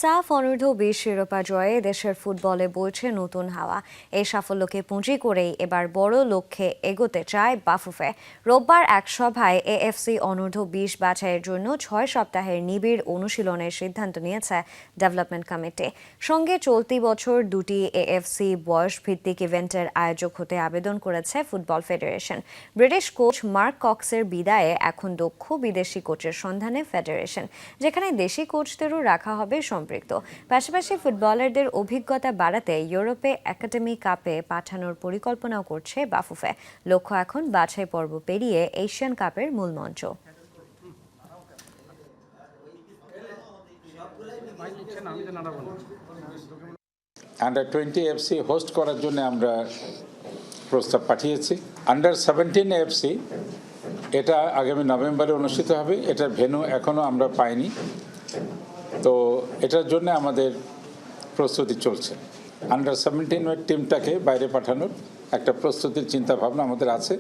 সাফ অনূর্ধ্ব-20 শিরোপা জয়ে দেশের ফুটবলে বইছে নতুন হাওয়া। এই সাফল্যকে পুঁজি করেই এবার বড় লক্ষ্যে এগোতে চায় বাফুফে। রোববার এক সভায় এএফসি অনূর্ধ্ব-20 বাছাইয়ের জন্য 6 সপ্তাহের নিবিড় অনুশীলনের সিদ্ধান্ত নিয়েছে ডেভেলপমেন্ট কমিটি। সঙ্গে চলতি বছর দুটি এএফসি বয়সভিত্তিক ইভেন্টের আয়োজক হতে আবেদন করেছে football federation. British coach Mark কক্সের বিদায়ে এখন দক্ষ বিদেশি কোচের সন্ধানে ফেডারেশন, যেখানে দেশি কোচদেরও রাখা হবে সম্পৃক্ত। পাশাপাশি ফুটবলারদের অভিজ্ঞতা বাড়াতে ইউরোপে একাডেমি কাপে পাঠানোর পরিকল্পনাও করছে বাফুফে। লক্ষ্য এখন বাছাই পর্ব পেরিয়ে এশিয়ান কাপের মূল মঞ্চ। আন্ডার-20 এফসি হোস্ট করার জন্য আমরা প্রস্তাব পাঠিয়েছি। আন্ডার-17 এফসি এটা আগামী নভেম্বরে অনুষ্ঠিত হবে। এটার ভেন্যু এখনও আমরা পাইনি, তো এটার জন্য আমাদের প্রস্তুতি চলছে। আন্ডার-17 টিমটাকে বাইরে পাঠানোর একটা প্রস্তুতির চিন্তা ভাবনা আমাদের আছে।